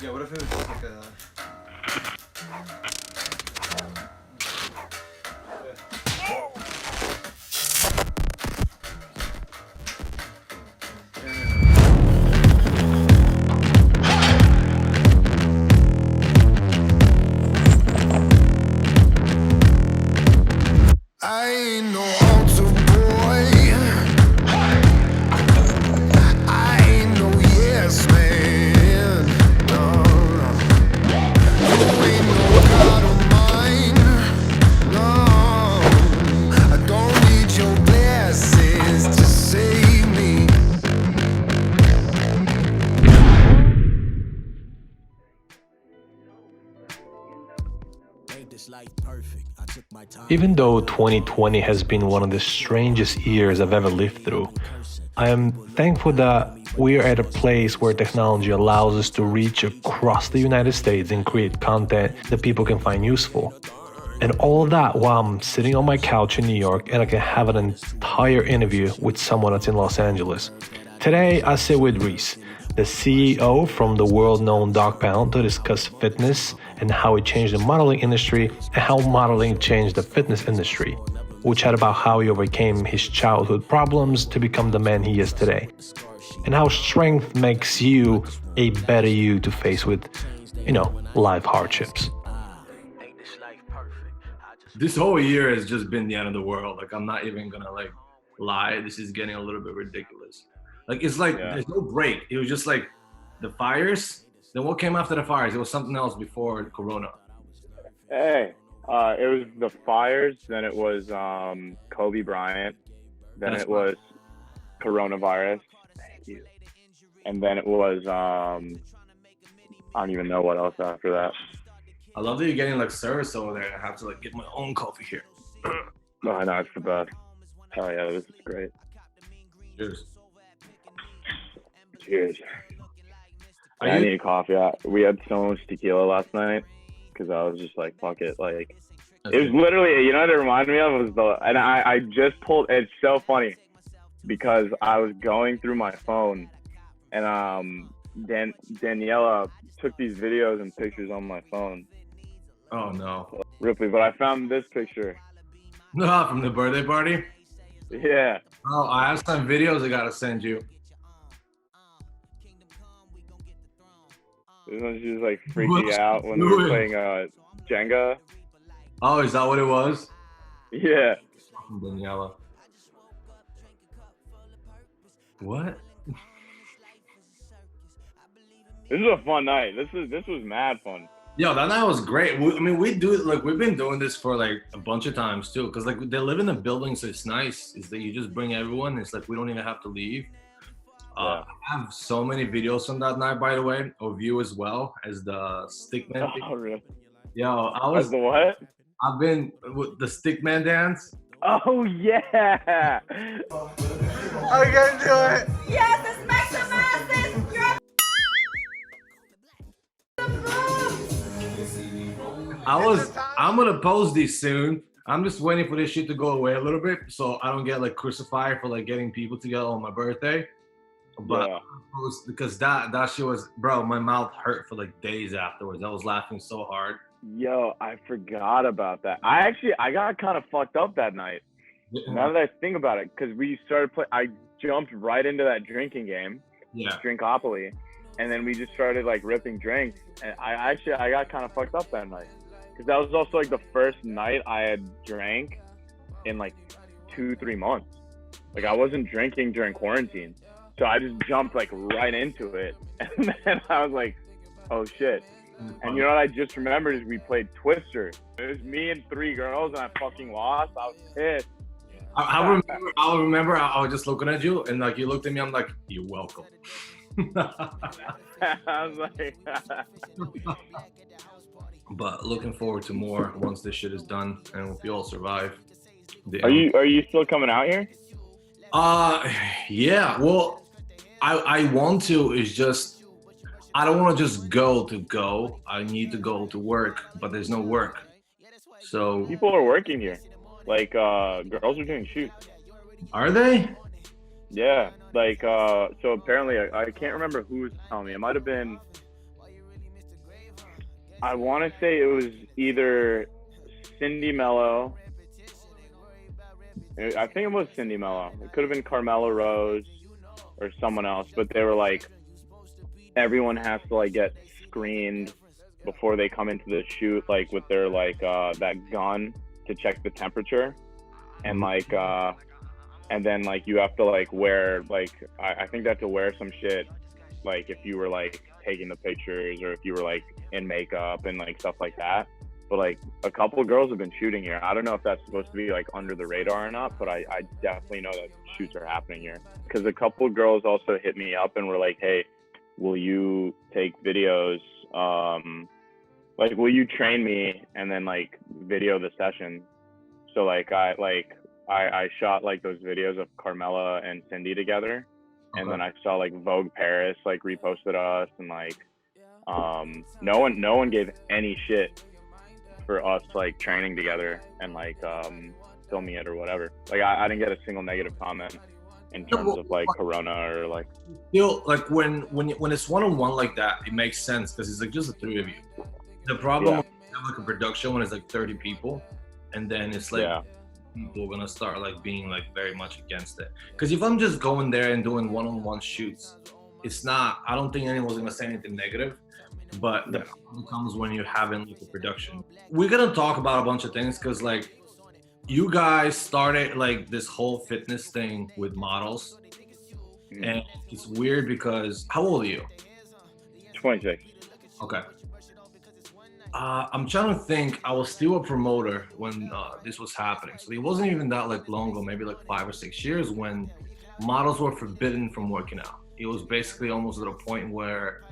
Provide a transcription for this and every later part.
Yeah, what if it was just like a... I ain't no altar boy. I ain't no yes man. No, no. You ain't no God of mine. No, I don't need your blessings to save me. Even though 2020 has been one of the strangest years I've ever lived through, I am thankful that we're at a place where technology allows us to reach across the United States and create content that people can find useful. And all of that while I'm sitting on my couch in New York and I can have an entire interview with someone that's in Los Angeles. Today, I sit with Rhys, the CEO from the world-known DOGPOUND, to discuss fitness and how it changed the modeling industry and how modeling changed the fitness industry. We chat about how he overcame his childhood problems to become the man he is today, and how strength makes you a better you to face with, life hardships. This whole year has just been the end of the world. Like, I'm not even gonna lie. This is getting a little bit ridiculous. It's like there's no break. It was just like the fires. Then what came after the fires? It was something else before Corona. Hey, it was the fires. Then it was Kobe Bryant. Then it was coronavirus. Thank you. And then it was I don't even know what else after that. I love that you're getting service over there. I have to get my own coffee here. Oh, I know, it's the best. Oh yeah, this is great. Cheers. Cheers. I need coffee. We had so much tequila last night because I was just like, fuck it. It was literally, you know what it reminded me of? And I just pulled, it's so funny because I was going through my phone and Daniela took these videos and pictures on my phone. Oh no. Ripley, but I found this picture. No, from the birthday party? Yeah. Oh, I have some videos I gotta send you. This one, she was freaking out when we were playing Jenga. Oh, is that what it was? Yeah. Daniela. What? This is a fun night. This was mad fun. Yo, that night was great. We do it we've been doing this for a bunch of times too, because they live in a building, so it's nice. Is that you just bring everyone? It's we don't even have to leave. I have so many videos from that night, by the way, of you as well as the stickman. Oh, really? Yo, I was as the what? I've been with the stickman dance. Oh yeah! I can do it. Yes, it's Spectrum Masses! You're I'm gonna post these soon. I'm just waiting for this shit to go away a little bit so I don't get crucified for getting people together on my birthday. But because that shit was, bro, my mouth hurt for days afterwards. I was laughing so hard. Yo, I forgot about that. I got kind of fucked up that night. Yeah. Now that I think about it, because we started playing, I jumped right into that drinking game, Drinkopoly, and then we just started ripping drinks. And I got kind of fucked up that night, because that was also the first night I had drank in 2-3 months. I wasn't drinking during quarantine, so I just jumped right into it, and then I was like, oh shit. And you know what I just remembered is we played Twister. It was me and 3 girls, and I fucking lost. I was pissed. I remember. I was just looking at you, and you looked at me. I'm like, "You're welcome." I was like, but looking forward to more once this shit is done, and if we all survive. Are you still coming out here? Yeah. Well, I want to. It's just I don't want to just go to go. I need to go to work, but there's no work. So people are working here. Girls are doing shoots. Are they? Yeah. So apparently, I can't remember who was telling me. It might have been I want to say it was either Cindy Mello. I think it was Cindy Mello. It could have been Carmela Rose or someone else, but they were like, everyone has to like get screened before they come into the shoot, like with their like that gun to check the temperature, and like and then like you have to like wear like I think they have to wear some shit like if you were like taking the pictures or if you were like in makeup and like stuff like that. But like a couple of girls have been shooting here. I don't know if that's supposed to be like under the radar or not, but I definitely know that shoots are happening here. Because a couple of girls also hit me up and were like, hey, will you take videos? Like, will you train me and then like video the session? So like I shot like those videos of Carmela and Cindy together. And then I saw like Vogue Paris like reposted us and like no one gave any shit for us like training together and like filming it or whatever. Like I didn't get a single negative comment in terms of like Corona or like. Like when it's one-on-one like that, it makes sense because it's like just the three of you. The problem with like a production when it's like 30 people, and then it's like people are gonna start like being like very much against it. Because if I'm just going there and doing one-on-one shoots, it's not. I don't think anyone's gonna say anything negative. But the problem comes when you're having like a production. We're gonna talk about a bunch of things because like you guys started like this whole fitness thing with models, and it's weird because how old are you? 26. Okay. I'm trying to think. I was still a promoter when this was happening, so it wasn't even that like long ago, maybe like 5 or 6 years when models were forbidden from working out. It was basically almost at a point where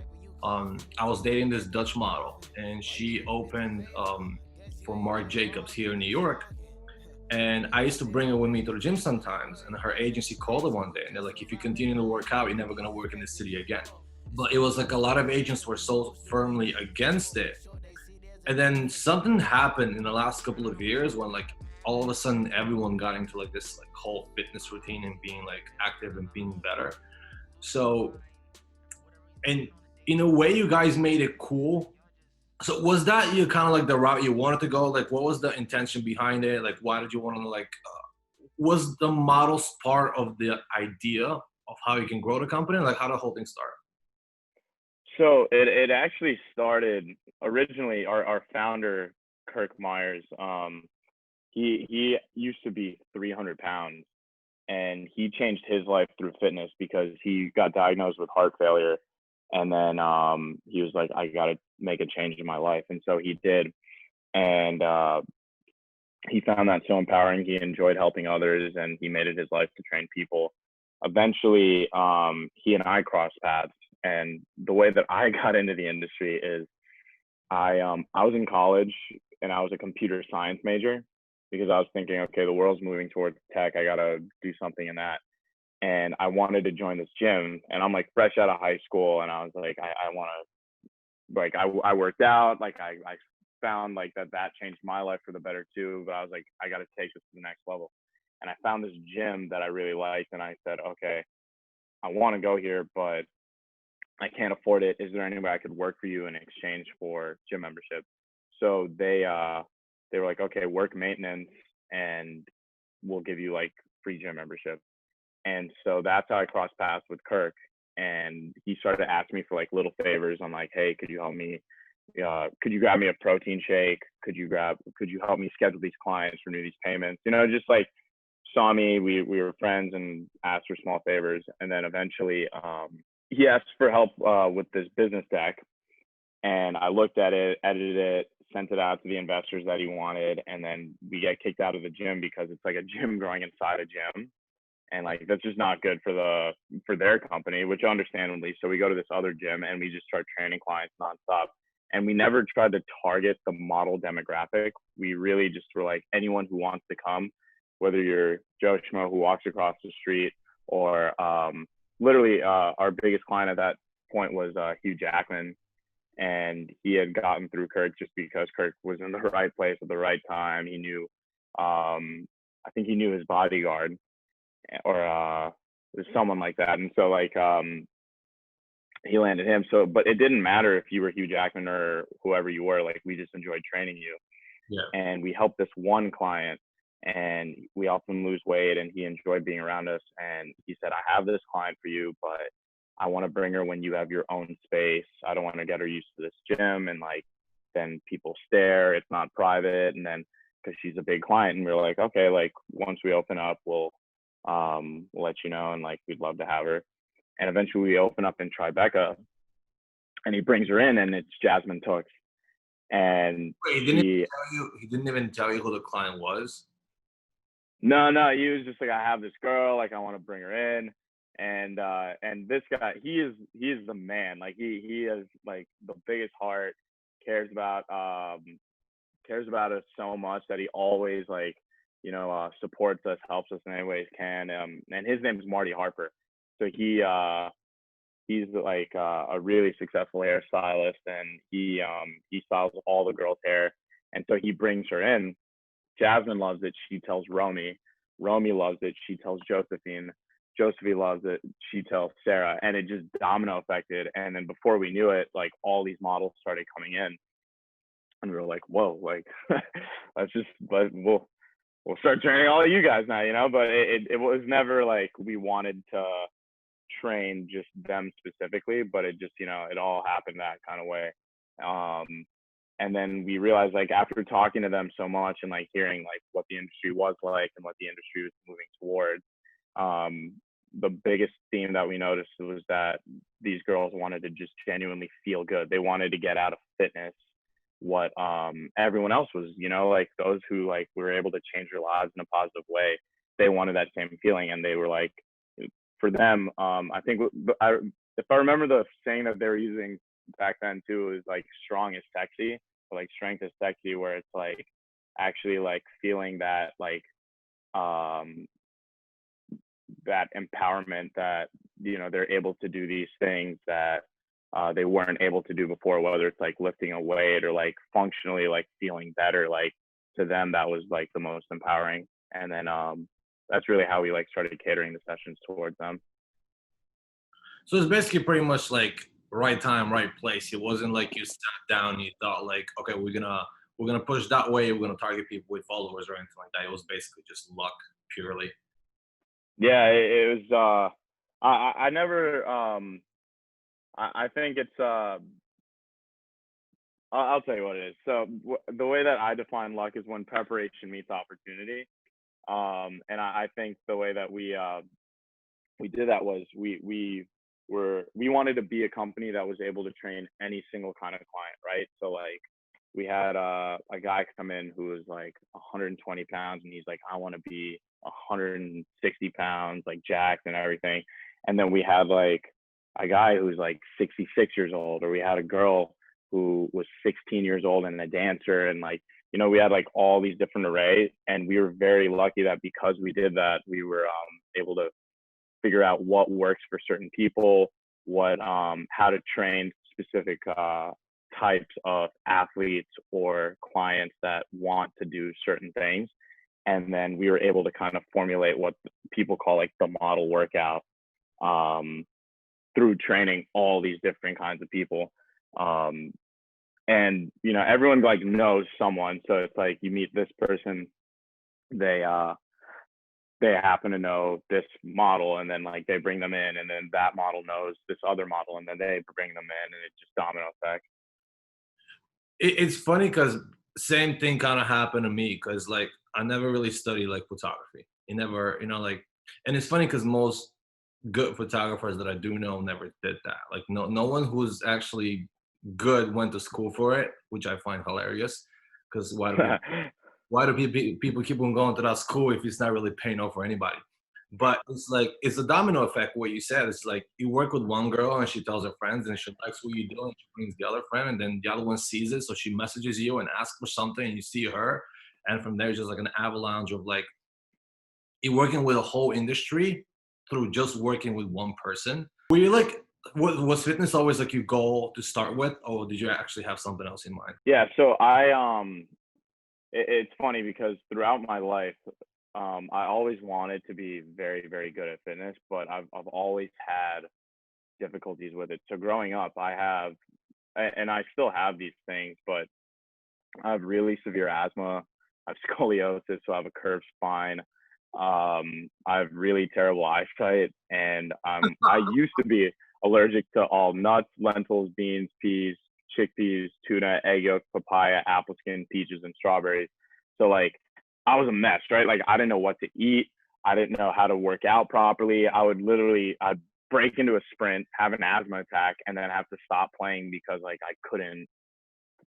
I was dating this Dutch model, and she opened for Marc Jacobs here in New York. And I used to bring her with me to the gym sometimes. And her agency called her one day, and they're like, "If you continue to work out, you're never gonna work in this city again." But it was like a lot of agents were so firmly against it. And then something happened in the last couple of years when like all of a sudden everyone got into like this like whole fitness routine and being like active and being better. So, and in a way, you guys made it cool. So was that you kind of like the route you wanted to go? Like, what was the intention behind it? Like, why did you want to like? Was the models part of the idea of how you can grow the company? Like, how did the whole thing start? So it actually started originally. Our founder Kirk Myers, he used to be 300 pounds, and he changed his life through fitness because he got diagnosed with heart failure. And then he was like, I got to make a change in my life. And so he did. And he found that so empowering. He enjoyed helping others, and he made it his life to train people. Eventually, he and I crossed paths. And the way that I got into the industry is I was in college and I was a computer science major because I was thinking, okay, the world's moving towards tech. I got to do something in that. And I wanted to join this gym, and I'm like fresh out of high school, and I was like, I want to, like, I worked out, like I found like that changed my life for the better too, but I was like, I got to take this to the next level. And I found this gym that I really liked, and I said, okay, I want to go here, but I can't afford it. Is there any way I could work for you in exchange for gym membership? So they were like, okay, work maintenance, and we'll give you like free gym membership. And so that's how I crossed paths with Kirk. And he started to ask me for like little favors. I'm like, hey, could you help me? Could you grab me a protein shake? Could you help me schedule these clients, renew these payments? You know, just like saw me, we were friends and asked for small favors. And then eventually he asked for help with this business deck. And I looked at it, edited it, sent it out to the investors that he wanted. And then we get kicked out of the gym because it's like a gym growing inside a gym. And like that's just not good for their company, which understandably. So we go to this other gym and we just start training clients nonstop. And we never tried to target the model demographic. We really just were like, anyone who wants to come, whether you're Joe Schmo who walks across the street, or literally our biggest client at that point was Hugh Jackman. And he had gotten through Kirk just because Kirk was in the right place at the right time. He knew, I think he knew his bodyguard, or someone like that. And so like he landed him. So, but it didn't matter if you were Hugh Jackman or whoever you were. Like, we just enjoyed training you. Yeah. And we helped this one client, and we helped him lose weight, and he enjoyed being around us. And he said, I have this client for you, but I want to bring her when you have your own space. I don't want to get her used to this gym, and like, then people stare, it's not private. And then, because she's a big client, and we are like, okay, like, once we open up, we'll let you know, and like, we'd love to have her. And eventually we open up in Tribeca, and he brings her in, and it's Jasmine Tooks. And wait, he didn't even tell you who the client was? No, he was just like, I have this girl, like, I want to bring her in. And this guy, he is the man. Like, he has like the biggest heart, cares about us so much that he always, like, supports us, helps us in any way he can. And his name is Marty Harper. So he's like a really successful hairstylist, and he styles all the girls' hair. And so he brings her in. Jasmine loves it. She tells Romy. Romy loves it. She tells Josephine. Josephine loves it. She tells Sarah. And it just domino affected. And then before we knew it, like, all these models started coming in. And we were like, whoa, like, we'll start training all of you guys now, but it was never like we wanted to train just them specifically, but it just, it all happened that kind of way. And then we realized, like, after talking to them so much and like hearing like what the industry was like and what the industry was moving towards, the biggest theme that we noticed was that these girls wanted to just genuinely feel good. They wanted to get out of fitness what everyone else was, like those who like were able to change their lives in a positive way. They wanted that same feeling, and they were like, for them, I think if I remember the saying that they were using back then too, is like strong is sexy, or like strength is sexy, where it's like actually like feeling that like that empowerment that they're able to do these things that they weren't able to do before, whether it's like lifting a weight or like functionally like feeling better. Like, to them, that was like the most empowering. And then that's really how we like started catering the sessions towards them. So it's basically pretty much like right time, right place. It wasn't like you sat down and you thought like, okay, we're gonna push that way, we're gonna target people with followers or anything like that. It was basically just luck purely. Yeah, it was I never I think it's I'll tell you what it is. So the way that I define luck is when preparation meets opportunity. And I think the way that we did that was we wanted to be a company that was able to train any single kind of client, right? So like, we had a guy come in who was like 120 pounds, and he's like, I want to be 160 pounds, like jacked and everything. And then we had like a guy who's like 66 years old, or we had a girl who was 16 years old and a dancer, and like, we had like all these different arrays. And we were very lucky that because we did that, we were able to figure out what works for certain people, what how to train specific types of athletes or clients that want to do certain things. And then we were able to kind of formulate what people call like the model workout through training all these different kinds of people. And everyone like knows someone, so it's like you meet this person, they happen to know this model, and then like they bring them in, and then that model knows this other model, and then they bring them in, and it just domino effect. It's funny because same thing kind of happened to me, because like I never really studied like photography. It never, like, and it's funny because most good photographers that I do know never did that. Like no one who's actually good went to school for it, which I find hilarious. Because why do people keep on going to that school if it's not really paying off for anybody? But it's like, it's a domino effect. What you said, it's like you work with one girl and she tells her friends and she likes what you do, and she brings the other friend, and then the other one sees it, so she messages you and asks for something, and you see her, and from there it's just like an avalanche of like you're working with a whole industry through just working with one person. Were you like, was fitness always like your goal to start with, or did you actually have something else in mind? Yeah, so it's funny because throughout my life, I always wanted to be very, very good at fitness, but I've always had difficulties with it. So growing up, and I still have these things, but I have really severe asthma. I have scoliosis, so I have a curved spine. I have really terrible eyesight, and I used to be allergic to all nuts, lentils, beans, peas, chickpeas, tuna, egg yolk, papaya, apple skin, peaches, and strawberries. So like, I was a mess, right? Like, I didn't know what to eat. I didn't know how to work out properly. I'd break into a sprint, have an asthma attack, and then have to stop playing because like I couldn't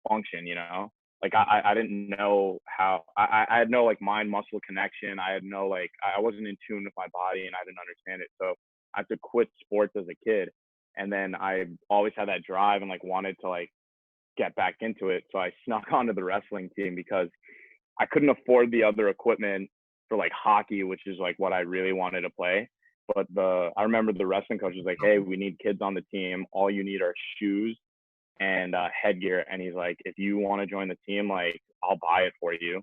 function, you know? Like I didn't know how, I had no like mind muscle connection. I had no like, I wasn't in tune with my body and I didn't understand it. So I had to quit sports as a kid. And then I always had that drive and like wanted to like get back into it. So I snuck onto the wrestling team because I couldn't afford the other equipment for like hockey, which is like what I really wanted to play. But I remember the wrestling coach was like, hey, we need kids on the team. All you need are shoes and headgear. And he's like, if you want to join the team, like I'll buy it for you.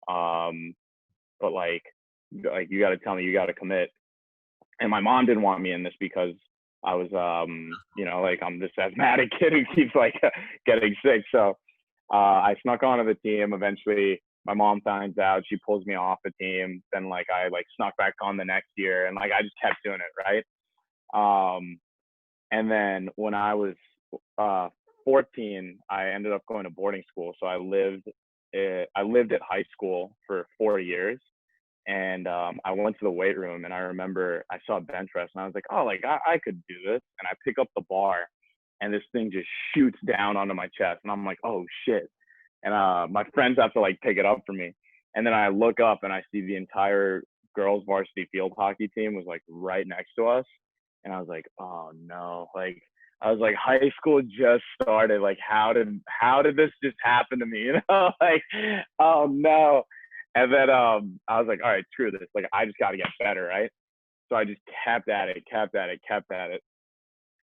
But like you got to tell me, you got to commit. And my mom didn't want me in this because I was, you know, like I'm this asthmatic kid who keeps like getting sick. So I snuck onto the team. Eventually my mom finds out, she pulls me off the team. Then like I like snuck back on the next year and like I just kept doing it, right? And then when I was 14, I ended up going to boarding school. So I lived at high school for 4 years. And I went to the weight room and I remember I saw bench press and I was like, oh, like I could do this. And I pick up the bar and this thing just shoots down onto my chest. And I'm like, oh shit. And my friends have to like pick it up for me. And then I look up and I see the entire girls varsity field hockey team was like right next to us. And I was like, oh no, like, I was like, high school just started. Like, how did this just happen to me? You know, like, oh no. And then I was like, all right, screw this. Like, I just got to get better, right? So I just kept at it.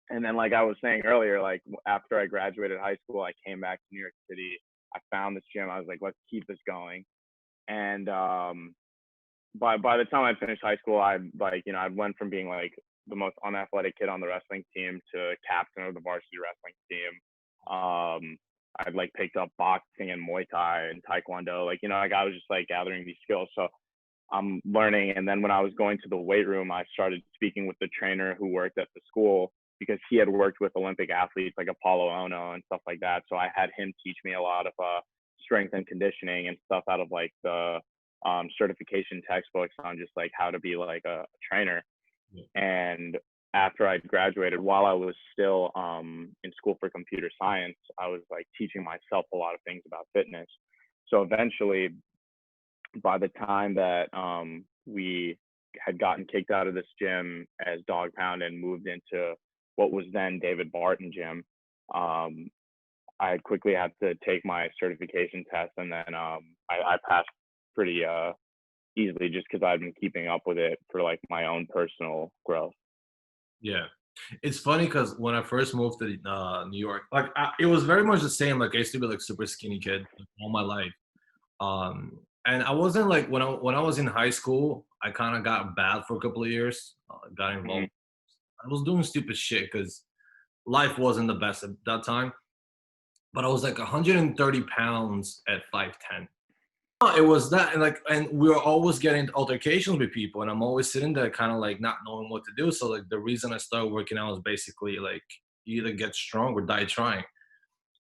And then, like I was saying earlier, like after I graduated high school, I came back to New York City. I found this gym. I was like, let's keep this going. And by the time I finished high school, I went from being like the most unathletic kid on the wrestling team to captain of the varsity wrestling team. I'd like picked up boxing and Muay Thai and Taekwondo. Like, you know, like I was just like gathering these skills. So I'm learning. And then when I was going to the weight room, I started speaking with the trainer who worked at the school because he had worked with Olympic athletes like Apollo Ono and stuff like that. So I had him teach me a lot of strength and conditioning and stuff out of like the certification textbooks on just like how to be like a trainer. Yeah. And after I graduated, while I was still in school for computer science, I was like teaching myself a lot of things about fitness. So eventually, by the time that we had gotten kicked out of this gym as DOGPOUND and moved into what was then David Barton gym, I quickly had to take my certification test, and then I passed pretty easily just because I've been keeping up with it for like my own personal growth. Yeah, it's funny because when I first moved to New York, like it was very much the same. Like I used to be like super skinny kid all my life, and I wasn't like when I was in high school, I kind of got bad for a couple of years. Got involved. I was doing stupid shit because life wasn't the best at that time. But I was like 130 pounds at 5'10". It was that, and we were always getting altercations with people, and I'm always sitting there kind of like not knowing what to do. So like the reason I started working out was basically like you either get strong or die trying.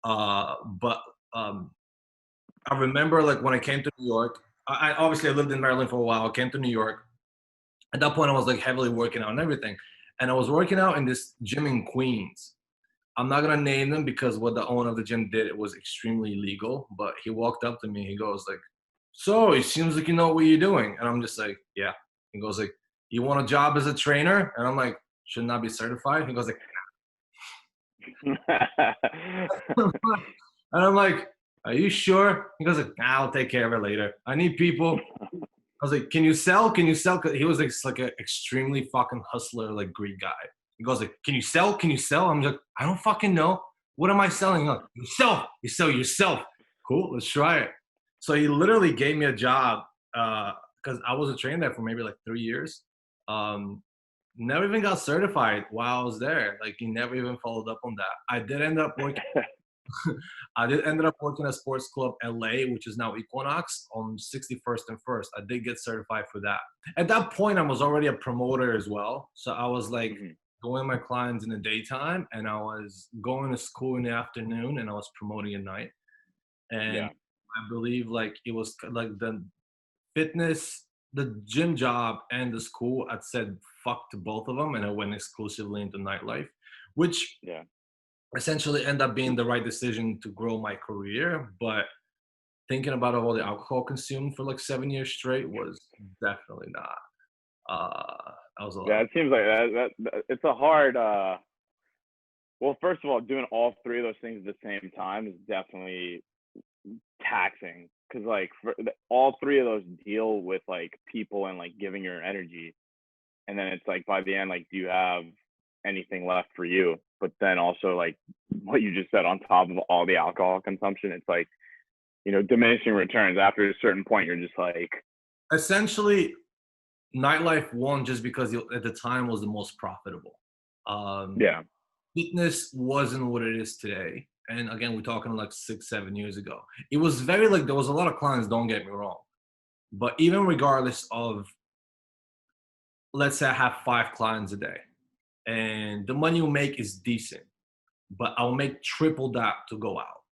But I remember like when I came to New York, I obviously I lived in Maryland for a while. I came to New York. At that point, I was like heavily working out and everything, and I was working out in this gym in Queens. I'm not gonna name them because what the owner of the gym did, it was extremely illegal. But he walked up to me. He goes like, "So it seems like you know what you're doing." And I'm just like, "Yeah." He goes like, "You want a job as a trainer?" And I'm like, "Shouldn't I be certified?" He goes like, and I'm like, "Are you sure?" He goes like, "Nah, I'll take care of it later. I need people." I was like, "Can you sell? Can you sell?" Cause he was like an extremely fucking hustler, like Greek guy. He goes like, "Can you sell? Can you sell?" I'm like, "I don't fucking know. What am I selling?" Like, you sell yourself. Cool, let's try it. So he literally gave me a job because I was a trainer there for maybe like 3 years. never even got certified while I was there. Like, he never even followed up on that. I did end up working. I did ended up working at Sports Club LA, which is now Equinox, on 61st and First. I did get certified for that. At that point, I was already a promoter as well. So I was like going to my clients in the daytime, and I was going to school in the afternoon, and I was promoting at night. And I believe like it was like the fitness, the gym job and the school, I'd said fuck to both of them, and I went exclusively into nightlife, which essentially end up being the right decision to grow my career. But thinking about all the alcohol consumed for like 7 years straight was definitely not. I was a lot. Yeah, it seems like that it's a hard. Well, first of all, doing all three of those things at the same time is definitely taxing, because like all three of those deal with like people and like giving your energy, and then it's like by the end, like, do you have anything left for you? But then also like what you just said, on top of all the alcohol consumption, it's like, you know, diminishing returns. After a certain point, you're just like, essentially nightlife won just because at the time was the most profitable. Fitness wasn't what it is today. And again, we're talking like 6-7 years ago. It was very like, there was a lot of clients, don't get me wrong. But even regardless of, let's say I have 5 clients a day, and the money you make is decent, but I'll make triple that to go out.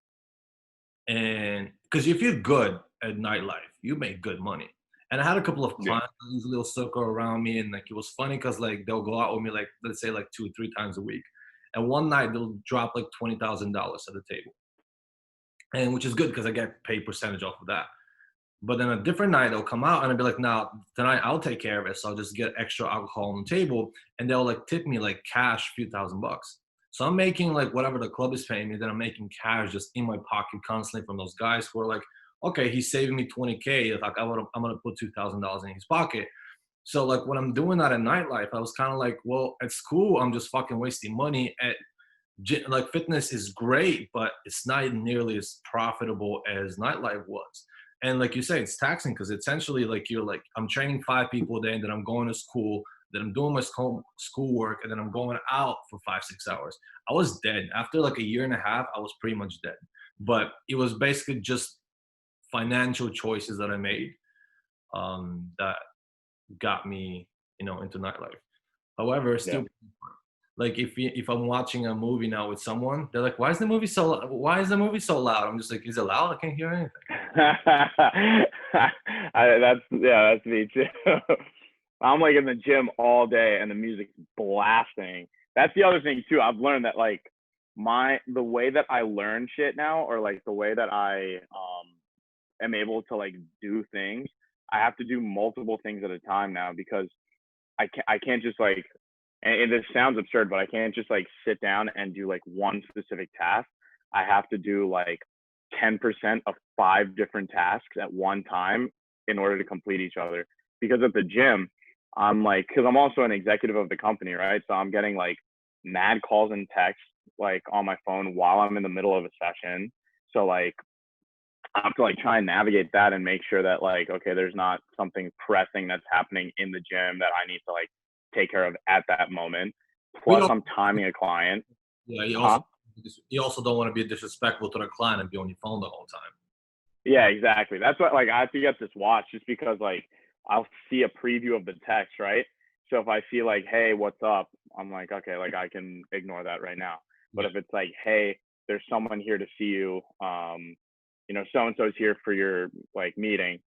And because if you're good at nightlife, you make good money. And I had a couple of clients that usually will circle around me, and like it was funny because like they'll go out with me like, let's say like 2 or 3 times a week, and one night they'll drop like $20,000 at the table, and which is good because I get paid percentage off of that. But then a different night they'll come out and I'll be like, "Now tonight I'll take care of it, so I'll just get extra alcohol on the table," and they'll like tip me like cash, a few $1,000s. So I'm making like whatever the club is paying me, then I'm making cash just in my pocket constantly from those guys who are like, okay, he's saving me $20K. Like I'm gonna put $2,000 in his pocket. So like when I'm doing that at nightlife, I was kind of like, well, at school I'm just fucking wasting money. At like fitness is great, but it's not nearly as profitable as nightlife was. And like you say, it's taxing because essentially like you're like, I'm training 5 people a day, and then I'm going to school, then I'm doing my schoolwork, and then I'm going out for 5-6 hours. I was dead. After like a year and a half, I was pretty much dead. But it was basically just financial choices that I made that got me, you know, into nightlife. However, still, like if I'm watching a movie now with someone, they're like, why is the movie so loud? I'm just like, is it loud? I can't hear anything. That's me too. I'm like in the gym all day and the music's blasting. That's the other thing too. I've learned that like the way that I learn shit now, or like the way that I am able to like do things, I have to do multiple things at a time now, because I can't just like, and this sounds absurd, but I can't just like sit down and do like one specific task. I have to do like 10% of 5 different tasks at one time in order to complete each other. Because at the gym, I'm like, because I'm also an executive of the company, right? So I'm getting like mad calls and texts like on my phone while I'm in the middle of a session. So like I have to like try and navigate that and make sure that like, okay, there's not something pressing that's happening in the gym that I need to like take care of at that moment. Plus I'm timing a client. Yeah, you also don't want to be disrespectful to the client and be on your phone the whole time. Yeah, exactly. That's what, like, I have to get this watch just because like I'll see a preview of the text, right? So if I see like, hey, what's up? I'm like, okay, like I can ignore that right now. But if it's like, hey, there's someone here to see you, you know, so-and-so's here for your like meeting,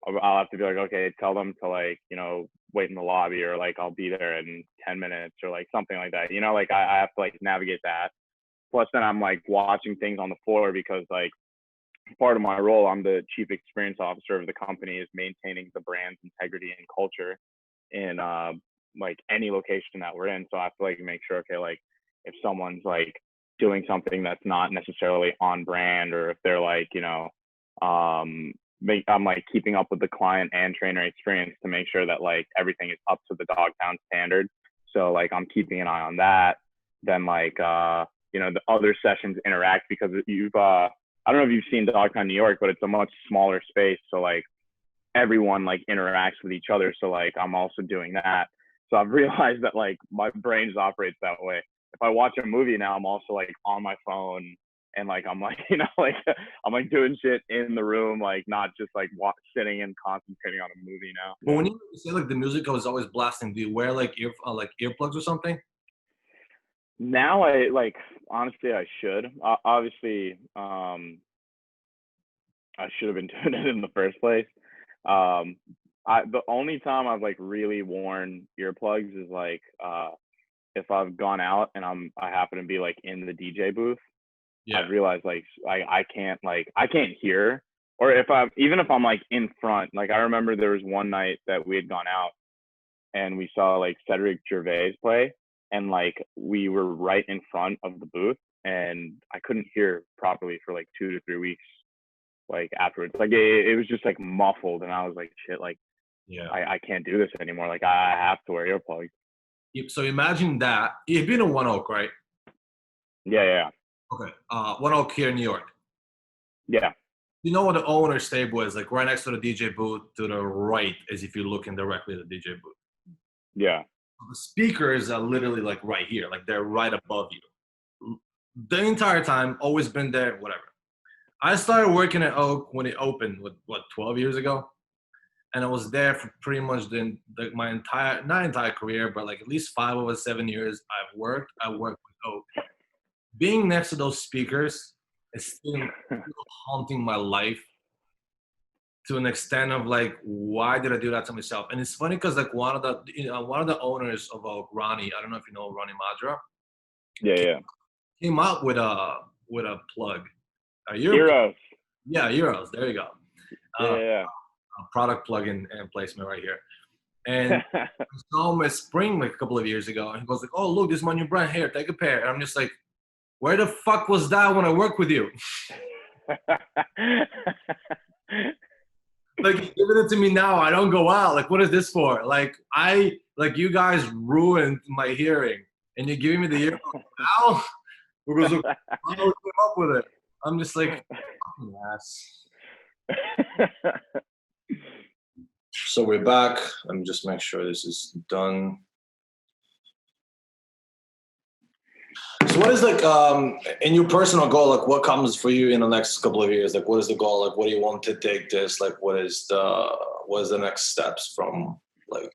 I'll have to be like, okay, tell them to like, you know, wait in the lobby, or like I'll be there in 10 minutes or like something like that. You know, like I have to like navigate that. Plus then I'm like watching things on the floor, because like part of my role, I'm the chief experience officer of the company, is maintaining the brand's integrity and culture in like any location that we're in. So I have to like make sure, okay, like if someone's like doing something that's not necessarily on brand, or if they're like, you know, I'm like keeping up with the client and trainer experience to make sure that like everything is up to the DOGPOUND standard. So like I'm keeping an eye on that. Then like you know, the other sessions interact, because you've I don't know if you've seen DOGPOUND New York, but it's a much smaller space. So like everyone like interacts with each other. So like I'm also doing that. So I've realized that like my brain just operates that way. If I watch a movie now, I'm also like on my phone and like I'm like like I'm like doing shit in the room, like not just like sitting and concentrating on a movie now. But when you say like the music is always blasting, do you wear like earplugs or something? Now I like honestly I should obviously I should have been doing it in the first place. The only time I've like really worn earplugs is like if I've gone out and I happen to be like in the DJ booth. I've realized like I can't hear, or if I'm like in front, like I remember there was one night that we had gone out and we saw like Cedric Gervais play, and like we were right in front of the booth and I couldn't hear properly for like 2 to 3 weeks like afterwards. Like it was just like muffled and I was like, shit, like I can't do this anymore. Like I have to wear earplugs. So imagine that. You've been in One Oak, right? Yeah. Okay. One Oak here in New York. Yeah. You know what the owner's table is? Like right next to the DJ booth to the right, as if you're looking directly at the DJ booth. Yeah. The speakers are literally like right here, like they're right above you. The entire time, always been there, whatever. I started working at Oak when it opened, 12 years ago? And I was there for pretty much my not entire career, but like at least 5 of 7 years I worked with Oak. Being next to those speakers is still haunting my life to an extent of like, why did I do that to myself? And it's funny because like one of the owners of Oak, Ronnie, I don't know if you know Ronnie Madra. Yeah. Came out with a plug. Euros. Yeah, Euros. There you go. Yeah. A product plug-in and placement right here. And I saw him at Spring like a couple of years ago, and he goes like, "Oh, look, this is my new brand. Here, take a pair." And I'm just like, "Where the fuck was that when I worked with you?" Like, you're giving it to me now. I don't go out. Like, what is this for? Like, you guys ruined my hearing, and you're giving me the earphone now? Because I came up with it. I'm just like, fucking ass. So we're back. Let me just make sure this is done. So what is like in your personal goal, like what comes for you in the next couple of years? Like what is the goal? Like what do you want to take this? Like what is the next steps from like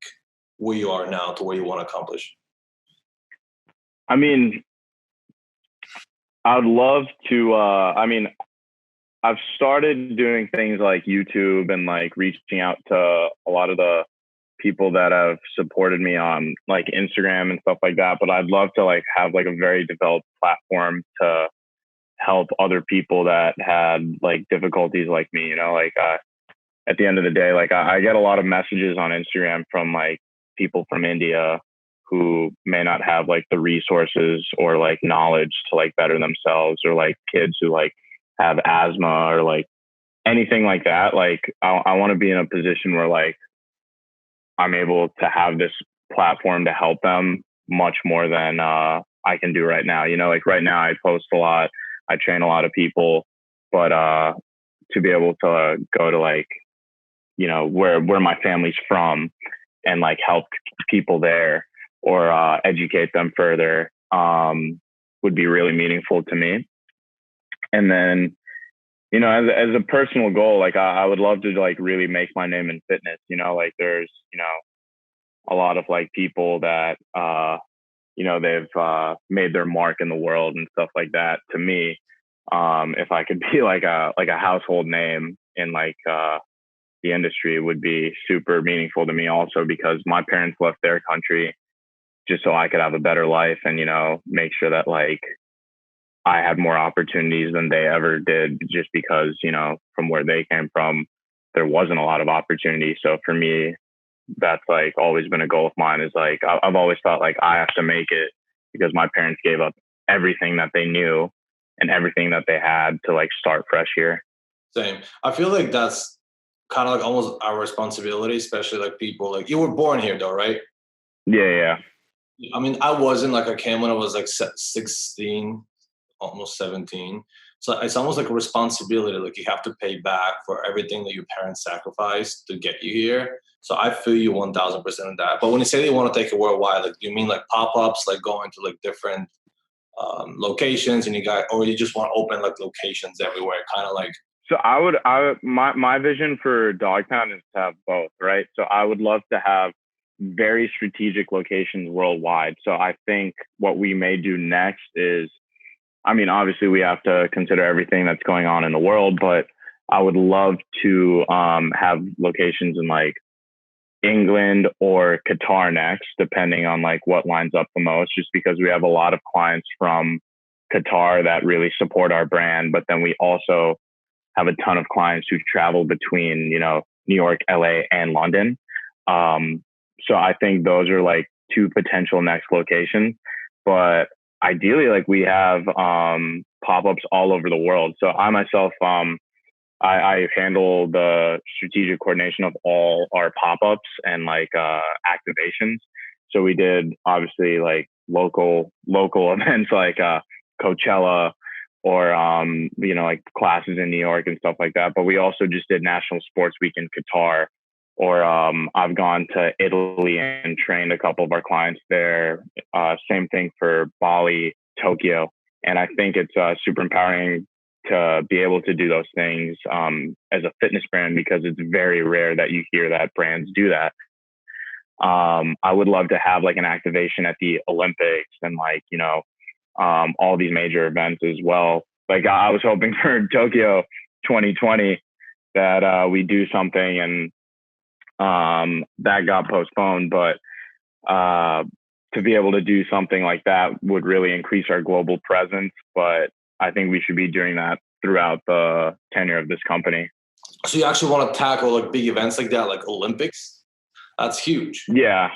where you are now to where you want to accomplish? I mean, I would love to I've started doing things like YouTube and like reaching out to a lot of the people that have supported me on like Instagram and stuff like that. But I'd love to like have like a very developed platform to help other people that had like difficulties like me, you know, like at the end of the day, like I get a lot of messages on Instagram from like people from India who may not have like the resources or like knowledge to like better themselves, or like kids who like have asthma or like anything like that. Like I want to be in a position where like I'm able to have this platform to help them much more than I can do right now. You know, like right now I post a lot, I train a lot of people, but to be able to go to like, you know, where my family's from and like help people there or educate them further would be really meaningful to me. And then, you know, as a personal goal, like I would love to like really make my name in fitness. You know, like there's, you know, a lot of like people that, you know, they've made their mark in the world and stuff like that. To me, if I could be like a household name in like the industry, would be super meaningful to me also, because my parents left their country just so I could have a better life and, you know, make sure that like I had more opportunities than they ever did, just because, you know, from where they came from, there wasn't a lot of opportunity. So for me, that's like always been a goal of mine, is like, I've always thought like I have to make it because my parents gave up everything that they knew and everything that they had to like start fresh here. Same. I feel like that's kind of like almost our responsibility, especially like people like you were born here though, right? Yeah. I mean, I wasn't. Like I came when I was like 16, almost 17. So it's almost like a responsibility. Like you have to pay back for everything that your parents sacrificed to get you here. So I feel you 1000% of that. But when you say that you want to take it worldwide, like you mean like pop-ups, like going to like different locations, and or you just want to open like locations everywhere, kind of like. So my vision for Dog Pound is to have both, right? So I would love to have very strategic locations worldwide. So I think what we may do next is, I mean, obviously we have to consider everything that's going on in the world, but I would love to have locations in like England or Qatar next, depending on like what lines up the most, just because we have a lot of clients from Qatar that really support our brand. But then we also have a ton of clients who travel between, you know, New York, LA, and London. So I think those are like two potential next locations. But ideally, like we have pop-ups all over the world. So I myself, I handle the strategic coordination of all our pop-ups and like activations. So we did obviously like local events like Coachella or you know, like classes in New York and stuff like that. But we also just did National Sports Week in Qatar, or I've gone to Italy and trained a couple of our clients there. Same thing for Bali, Tokyo. And I think it's super empowering to be able to do those things as a fitness brand, because it's very rare that you hear that brands do that. I would love to have like an activation at the Olympics and like, you know, all these major events as well. Like I was hoping for Tokyo 2020 that we do something, and that got postponed. But to be able to do something like that would really increase our global presence. But I think we should be doing that throughout the tenure of this company. So you actually want to tackle like big events like that, like Olympics? That's huge. Yeah.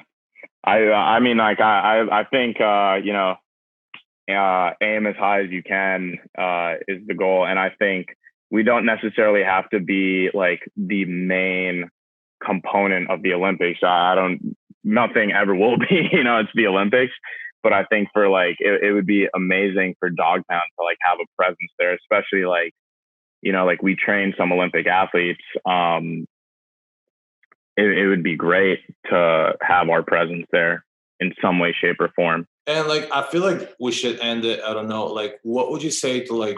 I mean, like I think, you know, aim as high as you can is the goal. And I think we don't necessarily have to be like the main component of the Olympics. Nothing ever will be, you know, it's the Olympics. But I think for like, it would be amazing for Dog Pound to like have a presence there, especially like, you know, like we train some Olympic athletes. It would be great to have our presence there in some way, shape, or form. And like, I feel like we should end it. I don't know. Like, what would you say to like,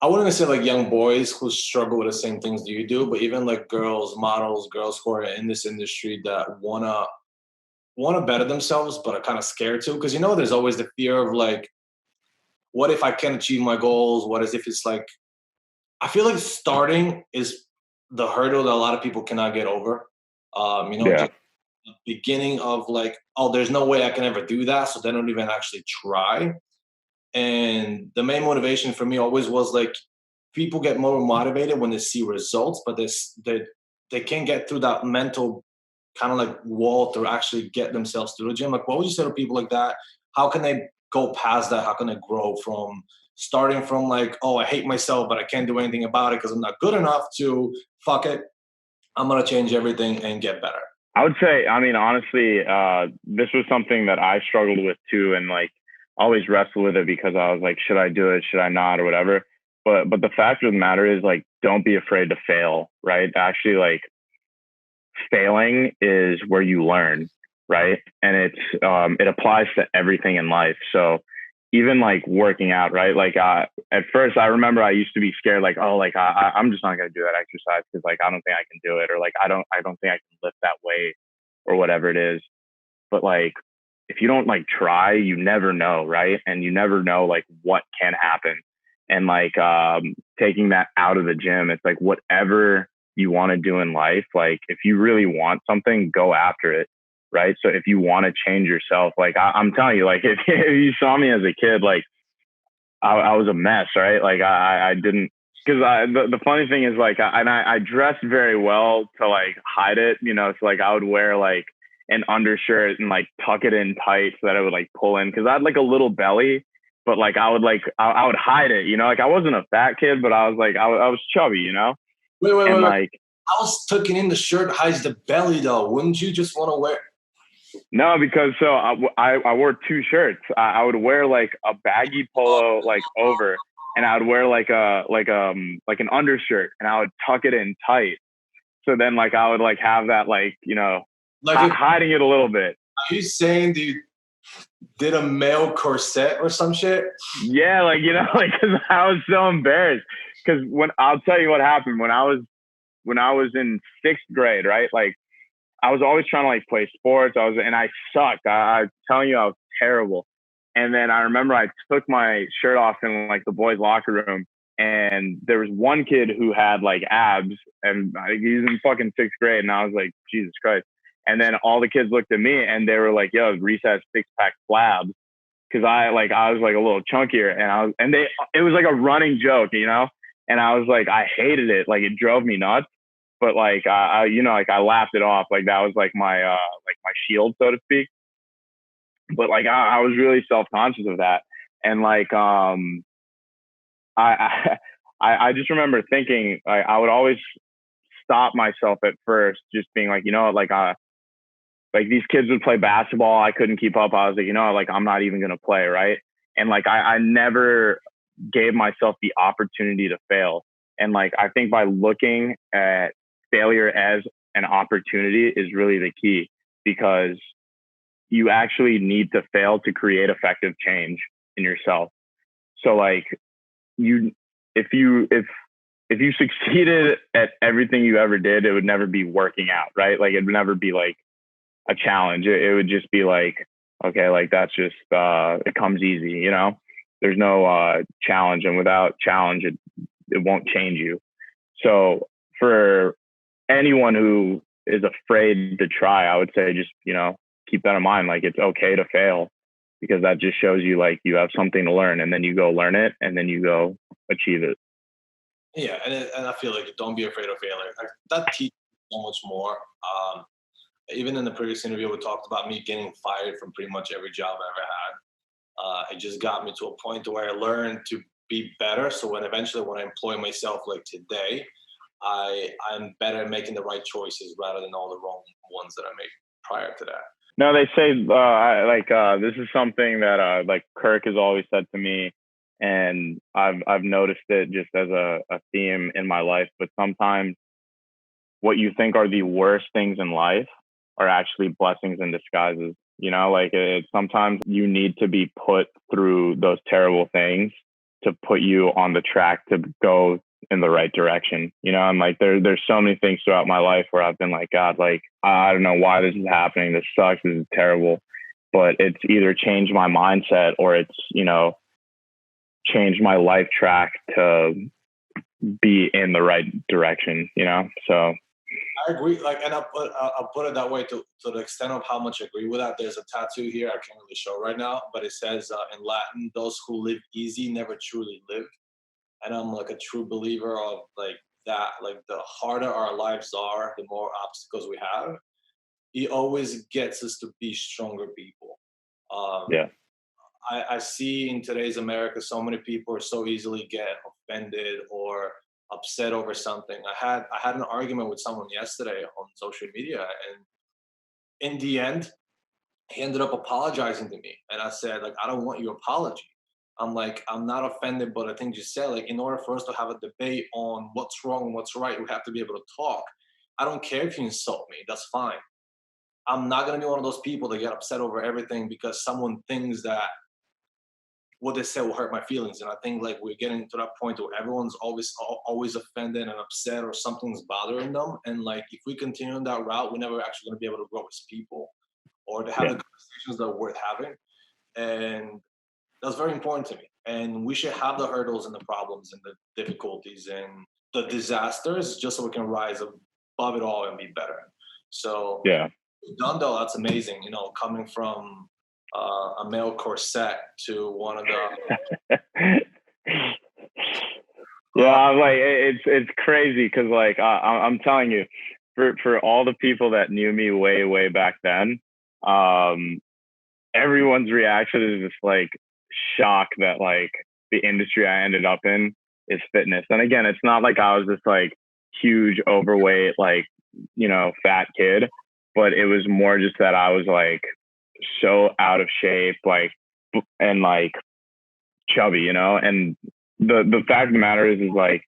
I wouldn't even say like young boys who struggle with the same things that you do, but even like girls, models, girls who are in this industry that wanna better themselves, but are kind of scared to, because you know there's always the fear of like, what if I can't achieve my goals? What if it's like, I feel like starting is the hurdle that a lot of people cannot get over. You know, just the beginning of like, oh, there's no way I can ever do that, so they don't even actually try. And the main motivation for me always was like, people get more motivated when they see results, but they can't get through that mental kind of like wall to actually get themselves to the gym. Like, what would you say to people like that? How can they go past that? How can they grow from starting from like, oh, I hate myself, but I can't do anything about it because I'm not good enough, to fuck it, I'm going to change everything and get better? I would say, I mean, honestly, this was something that I struggled with too. And like, always wrestle with it because I was like, should I do it? Should I not? Or whatever. But the fact of the matter is like, don't be afraid to fail, right? Actually, like failing is where you learn, right? And it applies to everything in life. So even like working out, right? Like at first I remember I used to be scared, like, oh, like I'm just not going to do that exercise because like, I don't think I can do it. Or like, I don't think I can lift that weight or whatever it is. But like, if you don't like try, you never know, right? And you never know like what can happen. And like taking that out of the gym, it's like whatever you want to do in life, like if you really want something, go after it, right? So if you want to change yourself, like I'm telling you, like if you saw me as a kid, like I was a mess, right? Like I didn't, because the funny thing is like I dressed very well to like hide it, you know. So like I would wear like an undershirt and like tuck it in tight so that it would like pull in, because I had like a little belly, but like I would hide it, you know. Like I wasn't a fat kid, but I was like I was chubby, you know. Wait. Like, how tucking in the shirt hides the belly though? Wouldn't you just want to wear? No, because I wore two shirts. I would wear like a baggy polo like over, and I would wear like an undershirt, and I would tuck it in tight. So then like I would like have that like, you know, like hiding it a little bit. Are you saying you did a male corset or some shit? Yeah, like, you know, like, cause I was so embarrassed. Cause I'll tell you what happened when I was in 6th grade, right? Like I was always trying to like play sports. And I sucked. I'm telling you, I was terrible. And then I remember I took my shirt off in like the boys' locker room, and there was one kid who had like abs, and he's in fucking 6th grade. And I was like, Jesus Christ. And then all the kids looked at me and they were like, yo, Rhys has 6-pack flabs. Cause I was like a little chunkier, and it was like a running joke, you know? And I was like, I hated it. Like it drove me nuts, but like, you know, like I laughed it off. Like that was like my shield, so to speak. But like, I was really self-conscious of that. And like, I just remember thinking, I would always stop myself at first, just being like, you know, like these kids would play basketball. I couldn't keep up. I was like, you know, like I'm not even going to play. Right. And like, I never gave myself the opportunity to fail. And like, I think by looking at failure as an opportunity is really the key, because you actually need to fail to create effective change in yourself. So like if you succeeded at everything you ever did, it would never be working out, right? Like it would never be like a challenge. It would just be like, okay, like that's just, it comes easy, you know, there's no challenge, and without challenge, it won't change you. So for anyone who is afraid to try, I would say just, you know, keep that in mind. Like it's okay to fail, because that just shows you like you have something to learn, and then you go learn it, and then you go achieve it. Yeah, and I feel like don't be afraid of failure. That teaches so much more. Even in the previous interview, we talked about me getting fired from pretty much every job I ever had. It just got me to a point where I learned to be better. So when I employ myself like today, I'm better at making the right choices rather than all the wrong ones that I made prior to that. No, they say this is something that like Kirk has always said to me, and I've noticed it just as a theme in my life. But sometimes what you think are the worst things in life are actually blessings in disguises. You know, like sometimes you need to be put through those terrible things to put you on the track to go in the right direction, you know. And like there's so many things throughout my life where I've been like, God, like I don't know why this is happening, this sucks, this is terrible, but it's either changed my mindset or it's, you know, changed my life track to be in the right direction, you know. So I agree. Like, and I'll put it that way to the extent of how much I agree with that. There's a tattoo here I can't really show right now, but it says in Latin, "Those who live easy never truly live." And I'm like a true believer of like that. Like the harder our lives are, the more obstacles we have. It always gets us to be stronger people. Yeah. I see in today's America, so many people are so easily get offended or upset over something. I had an argument with someone yesterday on social media, and in the end, he ended up apologizing to me. And I said, like, I don't want your apology. I'm like, I'm not offended, but I think you said, like, in order for us to have a debate on what's wrong and what's right, we have to be able to talk. I don't care if you insult me. That's fine. I'm not going to be one of those people that get upset over everything because someone thinks that what they say will hurt my feelings. And I think like we're getting to that point where everyone's always offended and upset or something's bothering them. And like, if we continue on that route, we're never actually going to be able to grow as people or to have the conversations that are worth having. And that's very important to me. And we should have the hurdles and the problems and the difficulties and the disasters just so we can rise above it all and be better. So yeah, done though, that's amazing. You know, coming from a male corset to one of the yeah, I'm like it's crazy because like I'm telling you, for all the people that knew me way back then, everyone's reaction is just like shock that like the industry I ended up in is fitness. And again, it's not like I was this like huge overweight like, you know, fat kid, but it was more just that I was like so out of shape, like, and like chubby, you know. And the fact of the matter is like,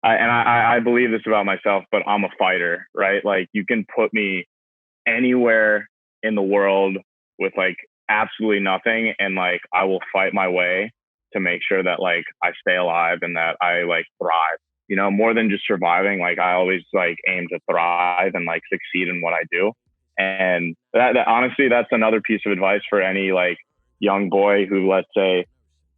I believe this about myself, but I'm a fighter, right? Like you can put me anywhere in the world with like absolutely nothing, and like I will fight my way to make sure that like I stay alive and that I like thrive, you know, more than just surviving. Like I always like aim to thrive and like succeed in what I do. And that honestly, that's another piece of advice for any like young boy who, let's say,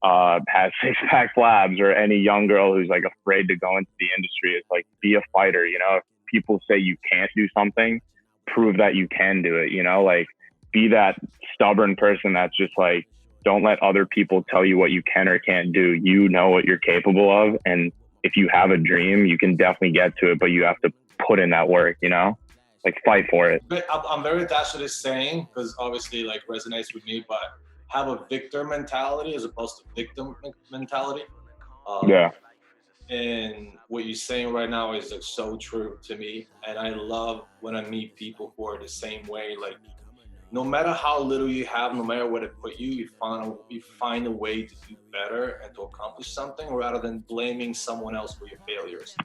has 6-pack labs, or any young girl who's like afraid to go into the industry. It's like, be a fighter, you know. If people say you can't do something, prove that you can do it, you know. Like, be that stubborn person that's just like, don't let other people tell you what you can or can't do. You know what you're capable of, and if you have a dream, you can definitely get to it, but you have to put in that work, you know. Like, fight for it. But I'm very attached to this saying because obviously like resonates with me, but have a victor mentality as opposed to victim mentality. Yeah. And what you're saying right now is like so true to me. And I love when I meet people who are the same way. Like, no matter how little you have, no matter where to put you, you find a way to do better and to accomplish something rather than blaming someone else for your failures.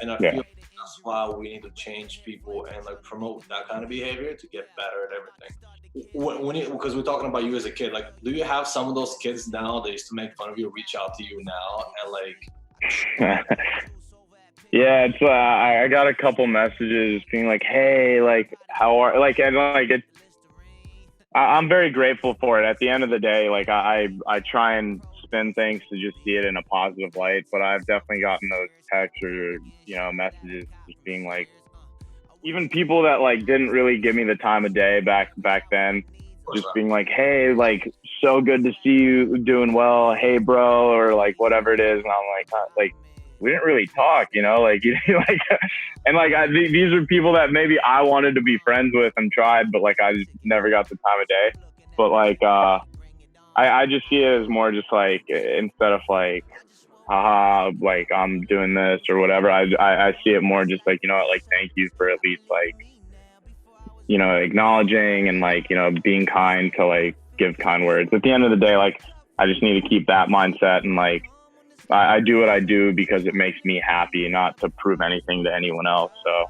And I feel like that's why we need to change people and like promote that kind of behavior to get better at everything. Because we're talking about you as a kid, like, do you have some of those kids now that used to make fun of you reach out to you now and like? Yeah, it's I got a couple messages being like, hey, like, how are, like, and like it's, I'm very grateful for it. At the end of the day, like I try and spin things to just see it in a positive light, but I've definitely gotten those texts or, you know, messages just being like, even people that like didn't really give me the time of day back then, just being like, hey, like, so good to see you doing well, hey bro, or like whatever it is. And I'm like we didn't really talk, you know, like, like, and like these are people that maybe I wanted to be friends with and tried, but like I just never got the time of day. But like I just see it as more just like, instead of like, haha, like I'm doing this or whatever, I see it more just like, you know what, like, thank you for at least like, you know, acknowledging and like, you know, being kind to like give kind words. At the end of the day, like, I just need to keep that mindset, and like I do what I do because it makes me happy, not to prove anything to anyone else. So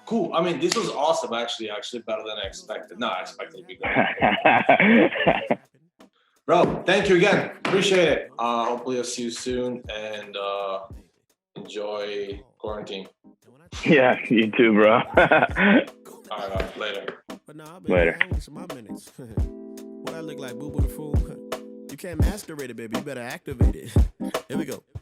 cool. I mean, this was awesome, actually better than I expected. No, I expected it to be good. Bro, thank you again. Appreciate it. Hopefully I'll see you soon, and enjoy quarantine. Yeah, you too, bro. All right, later. Later. What I look like, boo boo the fool? You can't masquerade it, baby. You better activate it. Here we go.